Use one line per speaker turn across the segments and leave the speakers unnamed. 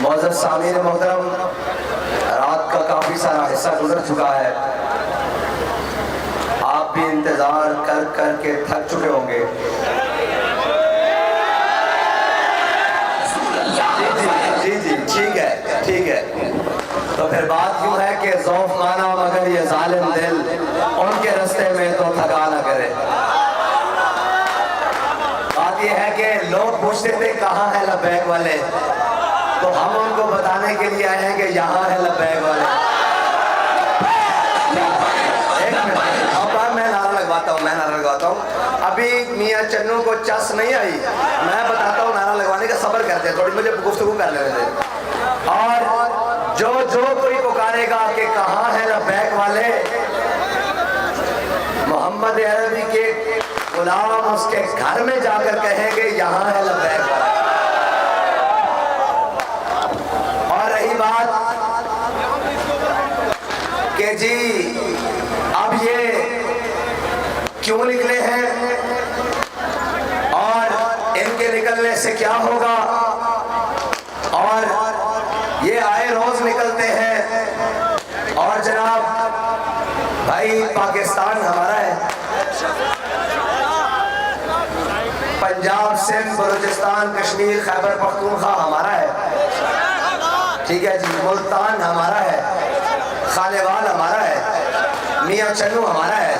معزز سامعین محترم، رات کا کافی سارا حصہ گزر چکا ہے، آپ بھی انتظار کر کر کے تھک چکے ہوں گے۔ جی ٹھیک ہے تو پھر بات یوں ہے کہ ذوف مانا مگر یہ ظالم دل ان کے رستے میں تو تھکا نہ کرے۔ بات یہ ہے کہ لوگ پوچھتے تھے کہاں ہے لبیک والے، تو ہم ان کو بتانے کے لیے آئے ہیں کہ یہاں ہے لبیک والے۔ ایک منٹ، اب میں نعرہ لگواتا ہوں۔ ابھی میاں چنو کو چس نہیں آئی، میں بتاتا ہوں نعرہ لگوانے کا، صبر کرتے ہیں تھوڑی، مجھے گفتگو کر لینے دیں۔ اور جو کوئی پکارے گا کہ کہاں ہے لبیک والے، محمد عربی کے غلام اس کے گھر میں جا کر کہیں گے یہاں ہے لبیک والے۔ اور رہی بات کہ جی اب یہ کیوں نکلے ہیں اور ان کے نکلنے سے کیا ہوگا، اور یہ آئے روز نکلتے ہیں، اور جناب بھائی پاکستان ہمارا ہے، پنجاب سندھ بلوچستان کشمیر خیبر پختونخوا ہمارا ہے، ٹھیک ہے جی، ملتان ہمارا ہے، خانیوال ہمارا ہے، میاں چنو ہمارا ہے،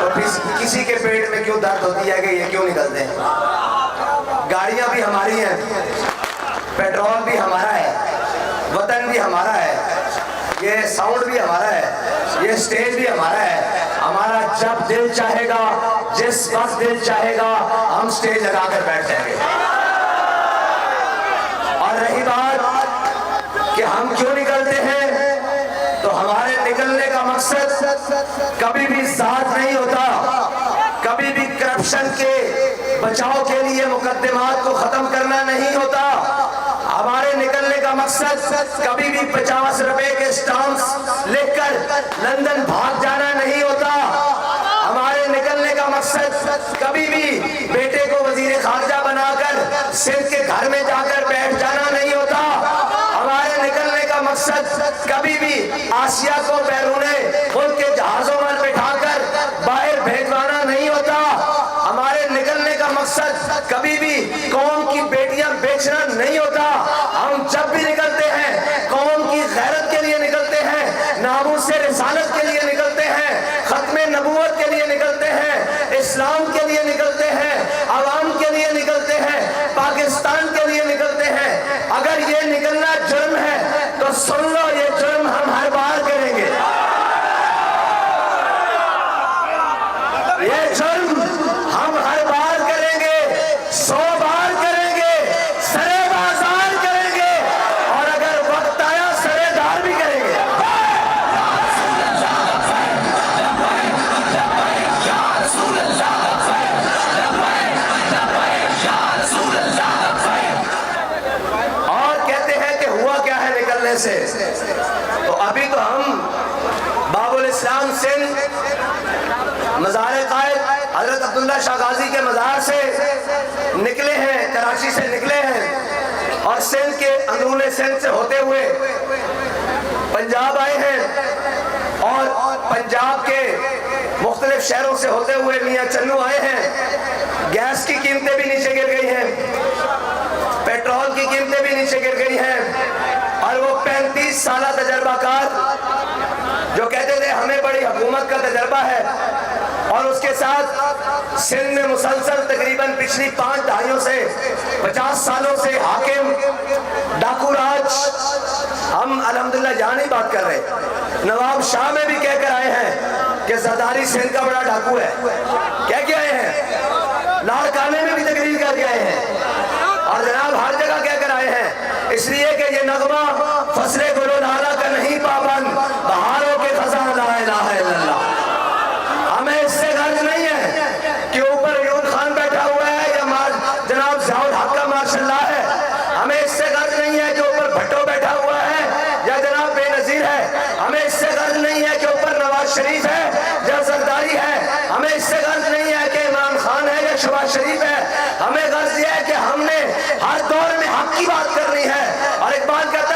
تو کسی کے پیٹ میں کیوں درد ہوتی ہے کہ یہ کیوں نکلتے ہیں؟ گاڑیاں بھی ہماری ہیں، پیٹرول بھی ہمارا ہے، وطن بھی ہمارا ہے، یہ ساؤنڈ بھی ہمارا ہے، یہ سٹیج بھی ہمارا ہے۔ ہمارا جب دل چاہے گا، جس وقت دل چاہے گا، ہم سٹیج لگا کر بیٹھ جائیں گے۔ اور رہی بات کہ ہم کیوں نکلتے ہیں، تو ہمارے نکلنے کا مقصد کبھی بھی ذات نہیں ہوتا، کبھی بھی کرپشن کے بچاؤ کے لیے مقدمات کو ختم کرنا نہیں ہوتا، ہمارے نکلنے کا مقصد کبھی بھی 50 روپے کے سٹامپس لے کر لندن بھاگ جانا نہیں ہوتا، ہمارے نکلنے کا مقصد کبھی بھی بیٹے کو وزیر خارجہ بنا کر سندھ کے گھر میں جا کر بیٹھ جانا نہیں ہوتا، ہمارے نکلنے کا مقصد کبھی بھی آسیہ کو بیرون ملک کے جہازوں میں بٹھا کر باہر بھیجوانا نہیں ہوتا، ہمارے نکلنے کا مقصد کبھی بھی قوم کی بیٹیاں بیچنا نہیں ہوتا، ہم جب بھی نکلتے ہیں قوم کی غیرت کے لیے نکلتے ہیں، ناموس رسالت کے لیے نکلتے ہیں، ختم نبوت کے لیے نکلتے ہیں، اسلام کے لیے نکلتے ہیں، عوام کے لیے نکلتے ہیں، پاکستان کے لیے نکلتے ہیں۔ اگر یہ نکلنا جرم ہے تو سن لو، یہ جرم ہم ہر بار کریں گے، یہ جرم ہم ہر بار کریں گے، 100 بار کریں گے، سرے بازار کریں گے، اور اگر وقت آیا سرے دار بھی کریں گے۔ اور کہتے ہیں کہ ہوا کیا ہے نکلنے سے، تو ابھی تو ہم باب الاسلام سندھ مزار قائد حضرت عبداللہ شاہ غازی کے مزار سے نکلے ہیں، کراچی سے نکلے ہیں، اور سندھ کے اندرون سندھ سے ہوتے ہوئے پنجاب آئے ہیں، اور پنجاب کے مختلف شہروں سے ہوتے ہوئے میاں چنو آئے ہیں۔ گیس کی قیمتیں بھی نیچے گر گئی ہیں، پیٹرول کی قیمتیں بھی نیچے گر گئی ہیں، اور وہ 35 سالہ تجربہ کار جو کہتے تھے ہمیں بڑی حکومت کا تجربہ ہے، اور اس کے ساتھ سندھ میں مسلسل تقریباً پچھلی 5 دہائیوں سے 50 سالوں سے حاکم ڈاکو راج، ہم الحمدللہ یہاں نہیں بات کر رہے، نواب شاہ میں بھی کہہ کر آئے ہیں کہ زرداری سندھ کا بڑا ڈاکو ہے، کہہ کے آئے ہیں، لاڑکانے میں بھی تقریر کر کے آئے ہیں، اور جناب ہر جگہ کہہ کر آئے ہیں، اس لیے کہ یہ نغمہ فصل گل و نالہ کا نہیں پابند، بہاروں کے خزاں لا الہ الا اللہ۔ ہمیں اس سے غرض نہیں ہے کہ اوپر یون خان بیٹھا ہوا ہے یا جناب ضیاء الحق کا ماشاء اللہ ہے، ہمیں اس سے غرض نہیں ہے کہ اوپر بھٹو بیٹھا ہوا ہے یا جناب بے نظیر ہے، ہمیں اس سے غرض نہیں ہے کہ اوپر نواز شریف ہے یا زرداری ہے، ہمیں اس سے غرض نہیں ہے کہ عمران خان ہے یا شہباز شریف ہے، ہمیں غرض یہ ہے کہ ہم نے ہر دور میں حق کی بات کرنی ہے، اور اقبال کہتا ہے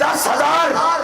10,000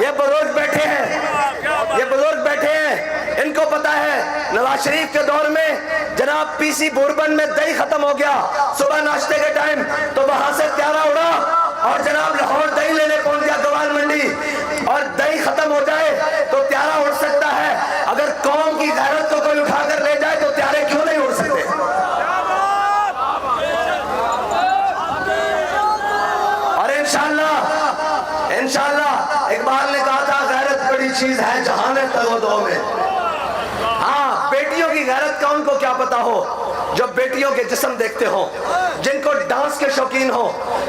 یہ بزرگ بیٹھے ہیں، یہ بزرگ بیٹھے ہیں، ان کو پتا ہے نواز شریف کے دور میں جناب پی سی بوربن میں دہی ختم ہو گیا صبح ناشتے کے ٹائم، تو وہاں سے تیارہ اڑا اور جناب لاہور دہی لینے پہنچ گیا گوال منڈی، اور دہی ختم ہو جائے تو تیارہ اڑ سکتا ہے، اگر قوم کی غیرت کو کوئی اٹھا کر لے جائے تو تیارے کیوں نہیں اڑ سکتے؟ اور انشاءاللہ اقبال نے کہا تھا غیرت بڑی چیز ہے جہان تگ و دو میں۔ ہاں، بیٹیوں کی غیرت کا ان کو کیا پتا ہو جو بیٹیوں کے جسم دیکھتے ہو، جن کو ڈانس کے شوقین ہو،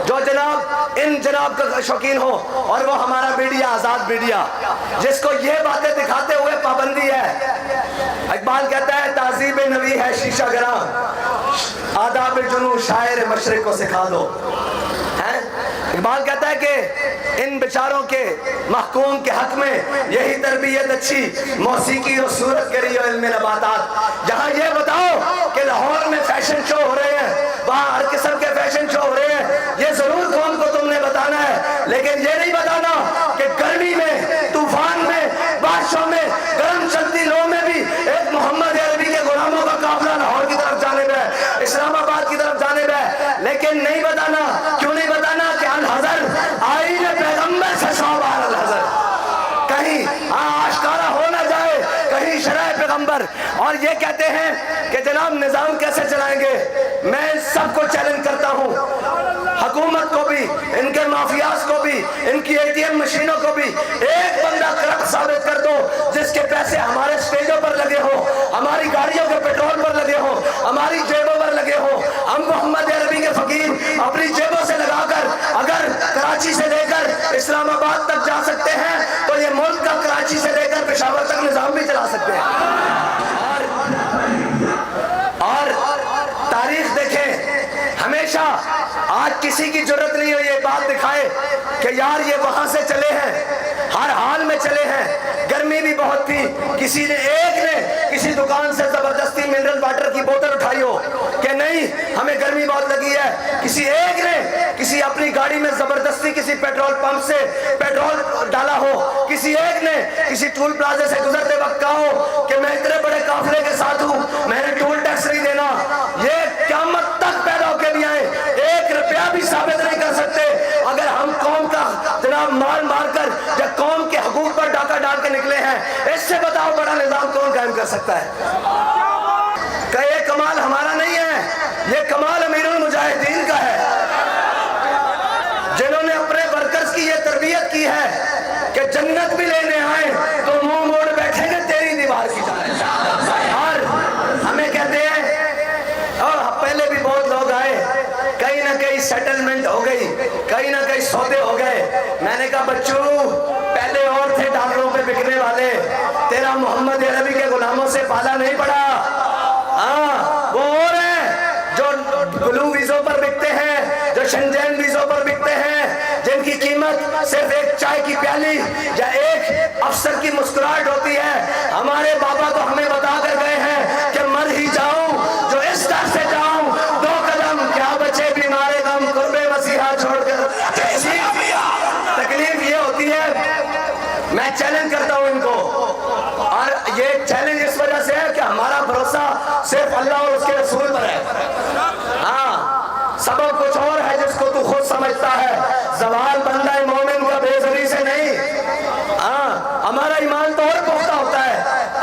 جو جناب کا شوقین ہو، اور وہ ہمارا میڈیا آزاد میڈیا جس کو یہ باتیں دکھاتے ہوئے پابندی ہے۔ اقبال کہتا ہے تہذیب نبی ہے شیشہ گراں، آداب جنوں شاعر مشرق کو سکھا دو۔ اقبال کہتا ہے کہ ان بیچاروں کے محکوم کے حق میں یہی تربیت اچھی، موسیقی اور صورت کے لیے علم نباتات۔ جہاں یہ بتاؤ کہ لاہور میں فیشن شو ہو رہے ہیں، وہاں ہر قسم کے فیشن شو ہو رہے ہیں، یہ ضرور قوم کو تم نے بتانا ہے، لیکن یہ نہیں بتانا کہ گرمی میں، طوفان میں، بارشوں میں، گرم چلتی لو میں بھی ایک محمد عربی کے غلاموں کا قافلہ لاہور کی طرف جانب ہے، اسلام آباد کی طرف جانب ہے، لیکن نہیں بتانا۔ کیوں نہیں بتانا؟ کہ الحضر آئین پیغمبر سے 100 بار الحضر، کہیں آشکارا ہو نہ جائے، کہیں شرع پیغمبر۔ اور یہ کہتے ہیں کہ جناب نظام کیسے چلائیں گے؟ میں سب کو چیلنج کرتا ہوں، حکومت کو بھی، ان کے مافیاز کو بھی، ان کی اے ٹی ایم مشینوں کو بھی، ایک بندہ کرپٹ ثابت کر دو جس کے پیسے ہمارے سٹیجوں پر لگے ہو، ہماری گاڑیوں کے پیٹرول پر لگے ہو، ہماری جیبوں پر لگے ہو، ہم محمد عربی کے فقیر اپنی جیبوں سے لگا کر اگر کراچی سے لے کر اسلام آباد تک جا سکتے ہیں تو یہ ملک کا کراچی سے لے کر پشاور تک نظام بھی چلا سکتے ہیں۔ اور تاریخ دیکھیں، ہمیشہ آج کسی کی ضرورت نہیں ہو یہ بات دکھائے کہ یار یہ وہاں سے چلے ہیں، ہر حال میں چلے ہیں، گرمی بھی بہت تھی، کسی نے ایک نے کسی دکان سے زبردستی منرل واٹر کی بوتل اٹھائی ہو کہ نہیں ہمیں گرمی بہت لگی ہے، کسی ایک نے کسی اپنی گاڑی میں زبردستی کسی پیٹرول پمپ سے پیٹرول ڈالا ہو، کسی ایک نے کسی ٹول پلازے سے گزرتے وقت کہا ہو کہ میں اتنے بڑے قافلے کے ساتھ ہوں، میں نے ٹول ٹیکس نہیں دینا۔ یہ قیامت تک پیدا ہو کے بھی آئے، 1 روپیہ بھی ثابت نہیں کر سکتے اگر ہم قوم کا جناب مار کر یا قوم کے حقوق پر ڈاکہ ڈال کے نکلے ہیں۔ اس سے بتاؤ بڑا نظام کون قائم کر سکتا ہے؟ کہ یہ کمال ہمارا نہیں ہے، یہ کمال امیر المجاہدین کا ہے، جنہوں نے اپنے ورکرز کی یہ تربیت کی ہے کہ جنت بھی لینے آئے تو منہ موڑ بیٹھیں گے تیری دیوار کی جانب۔ اور ہمیں کہتے ہیں، اور پہلے بھی بہت لوگ آئے، کہیں نہ کہیں سیٹلمنٹ ہو گئی، کہیں نہ کہیں سودے ہو گئے۔ میں نے کہا بچوں پہلے اور تھے ڈاکٹروں پہ بکنے والے، تیرا محمد عربی کے غلاموں سے پالا نہیں پڑا۔ ہاں وہ اور ہیں جو بلو ویزوں پر بکتے ہیں، جو شنجین ویزوں پر بکتے ہیں، جن کی قیمت صرف ایک چائے کی پیالی یا ایک افسر کی مسکراہٹ ہوتی ہے۔ ہمارے بابا تو ہمیں بتا کر گئے ہیں کہ مر ہی جاؤں جو اس در سے جاؤں، 2 قدم کیا بچے بیمارے غم قرب مسیحا چھوڑ کر۔ تکلیف یہ ہوتی ہے، میں چیلنج کرتا ہوں ان کو، اور یہ چیلنج اس وجہ سے ہے کہ ہمارا بھروسہ صرف اللہ اور اس کے رسول پر ہے۔ ہاں سبب کچھ اور ہے جس کو تو خود سمجھتا ہے، زوال بندہ مومن کا بے زری سے نہیں۔ ہاں ہمارا ایمان تو اور پختہ ہوتا ہے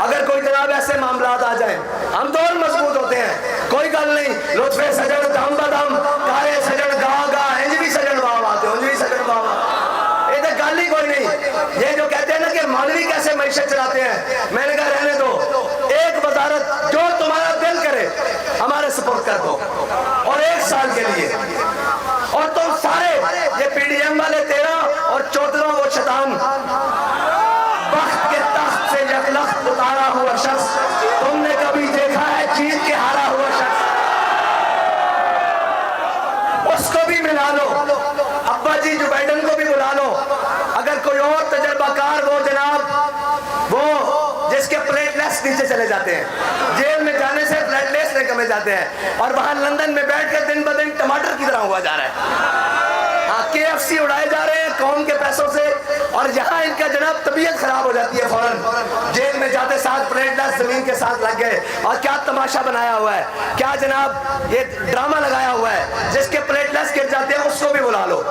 اگر کوئی جناب ایسے معاملات آ جائیں، ہم تو اور مضبوط ہوتے ہیں۔ کوئی گل نہیں، لطف سجن دم بدم کارے سجن گا گا، انج بھی سجن باو آتے، انج بھی سجن باو آتے، یہ تو گل ہی کوئی نہیں۔ یہ جو کہتے ہیں نا کہ مولوی کیسے معیشت چلاتے ہیں، میں نے کہا رہنے دو، ایک وزارت جو تمہارا دل کرے ہمارے سپورٹ کر دو، اور 1 سال کے لیے، اور تم سارے یہ پی ڈی ایم والے 13 اور 14 وہ شیطان، بخت کے تخت سے یکلخت اتارا ہوا شخص تم نے کبھی دیکھا ہے جیت کے ہارا ہوا شخص؟ اس کو بھی ملا لو، ابا جی جو بائیڈن کو بھی بلا لو، اگر کوئی اور تجربہ کار وہ جناب وہ جس کے پلیٹلیٹس نیچے چلے جاتے ہیں، جیل میں جانے سے پلیٹلیٹس نہیں کمے جاتے ہیں، اور وہاں لندن میں بیٹھ کر دن بدن ٹماٹر کی طرح ہوا جا رہا ہے۔ KFC اڑائے جا رہے ہیں قوم کے پیسوں سے، اور یہاں ان کا جناب طبیعت خراب ہو جاتی ہے فوراً، جیل میں جاتے ساتھ پلیٹلیس زمین کے ساتھ لگ گئے، اور کیا تماشا بنایا ہوا ہے، کیا جناب یہ ڈرامہ لگایا ہوا ہے، جس کے پلیٹلیس گر جاتے ہیں اس کو بھی بلا لو،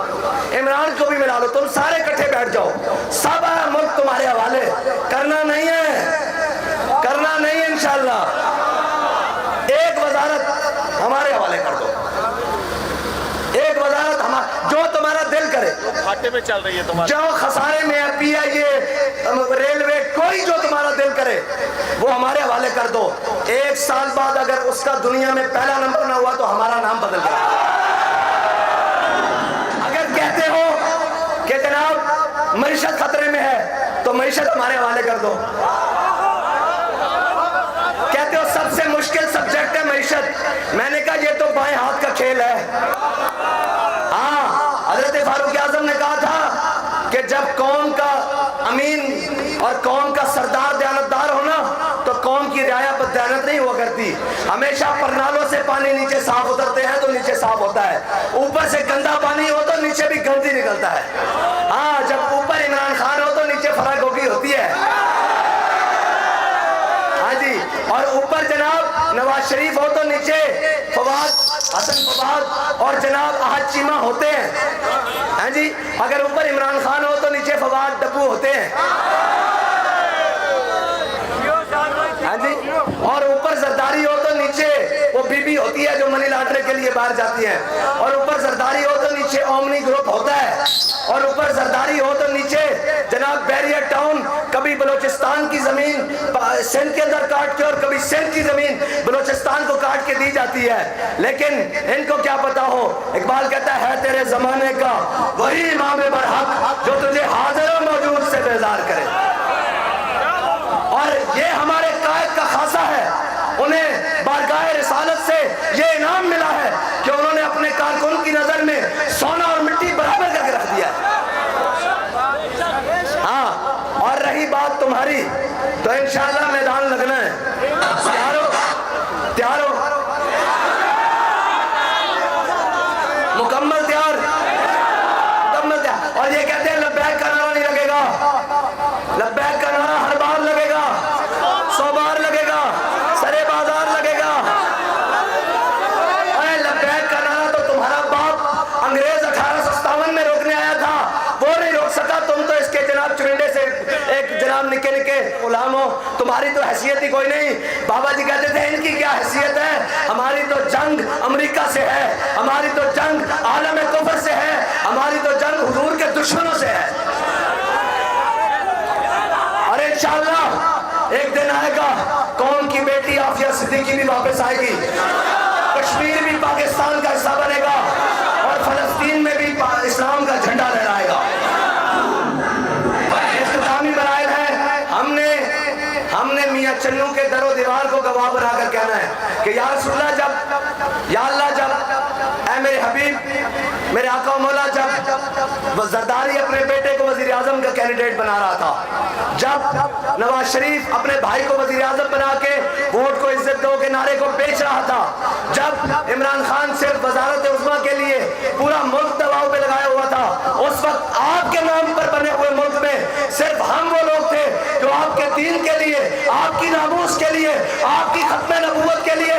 عمران کو بھی ملا لو، تم سارے کٹھے بیٹھ جاؤ، سب ملک تمہارے حوالے، کرنا نہیں ہے، کرنا نہیں ہے انشاءاللہ، ایک وزارت ہمارے حوالے کر دو، ایک وزارت جو تمہارا دل کرے،
کھاتے میں چل رہی ہے تمہارا،
جو خسارے میں ہے، PIA ریلوے، کوئی جو تمہارا دل کرے وہ ہمارے حوالے کر دو، 1 سال بعد اگر اس کا دنیا میں پہلا نمبر نہ ہوا تو ہمارا نام بدل گیا۔ اگر کہتے ہو کہ جناب معیشت خطرے میں ہے تو معیشت ہمارے حوالے کر دو، کہتے ہو سب سے مشکل سبجیکٹ ہے معیشت، میں نے کہا یہ تو بائیں ہاتھ کا کھیل ہے۔ حضرت فاروق اعظم نے کہا تھا کہ جب قوم کا امین اور قوم کا سردار دیانتدار ہونا تو قوم کی رعایا بددیانت نہیں ہوا کرتی، ہمیشہ پرنالوں سے پانی نیچے صاف اترتے ہیں تو نیچے صاف ہوتا ہے، اوپر سے گندا پانی ہو تو نیچے بھی گندی نکلتا ہے، جب اوپر عمران خان ہو تو نیچے فرا گوبھی ہوتی ہے، جی، اور اوپر جناب نواز شریف ہو تو نیچے حسن فواد اور جناب احد چیمہ ہوتے ہیں، جی، اگر اوپر عمران خان ہو تو نیچے فواد ڈبو ہوتے ہیں، جی، اور اوپر زرداری ہو تو نیچے وہ بی بی ہوتی ہے جو منی لانڈرنگ کے لیے باہر جاتی ہے، اور اوپر زرداری ہو تو نیچے اومنی گروپ ہوتا ہے، اور اوپر زرداری ہو تو نیچے جناب بیریا ٹاؤن کبھی بلوچستان کی زمین سندھ کے اندر کاٹ کے اور کبھی سندھ کی زمین بلوچستان کو کاٹ کے دی جاتی ہے، لیکن ان کو کیا پتا ہو، اقبال کہتا ہے تیرے زمانے کا وہی امام برحق جو تجھے حاضر و موجود سے بیزار کرے، اور یہ ہمارے قائد کا خاصہ ہے، انہیں بارگاہ رسالت سے یہ انعام ملا ہے کہ انہوں نے اپنے کارکن کی نظر میں سونا اور مٹی برابر کر کے رکھ دیا ہے۔ اور رہی بات تمہاری تو انشاءاللہ میدان لگنا ہے، تیار ہو، تیار ہو، مکمل تیار، مکمل تیار، اور یہ کہتے ہیں لبیک کا نعرہ نہیں لگے گا، لبیک کا نعرہ ہر بار لگے گا، 100 بار لگے گا، سرے بازار لگے گا، اے لبیک کا نعرہ تو تمہارا باپ انگریز 1857 میں روکنے آیا تھا، وہ نہیں روک سکا، تم تو اس کے جناب چرنڈے سے ایک جناب نکے نکے غلام ہو، تمہاری تو حیثیت ہی کوئی نہیں، بابا جی کہتے تھے ان کی کیا حیثیت ہے، ہماری تو جنگ امریکہ سے ہے، ہماری تو جنگ عالم کفر سے ہے، ہماری تو جنگ حضور کے دشمنوں سے ہے، اور انشاءاللہ ایک دن آئے گا قوم کی بیٹی عافیہ صدیقی بھی واپس آئے گی، کشمیر بھی پاکستان کا حصہ بنے گا، اور فلسطین میں بھی اسلام کا جھنڈا لہرائے گا۔ اختتامی برائے ہیں، ہم نے میاں چنو کے در و دیوار کو گواہ بنا کر کہنا ہے کہ یا رسول اللہ یا اللہ جب اے میرے حبیب میرے آقا و مولا جب زرداری اپنے بیٹے کو وزیر اعظم کا کینڈیڈیٹ بنا رہا تھا، جب نواز شریف اپنے بھائی کو وزیر اعظم بنا کے ووٹ کو عزت دو کے نعرے کو بیچ رہا تھا، جب عمران خان صرف وزارت عظمیٰ کے لیے پورا ملک دباؤ پہ لگایا ہوا تھا، اس وقت آپ کے نام پر بنے ہوئے ملک میں صرف ہم وہ لوگ تھے جو آپ کے دین کے لیے، آپ کی ناموس کے لیے، آپ کی ختم نبوت کے لیے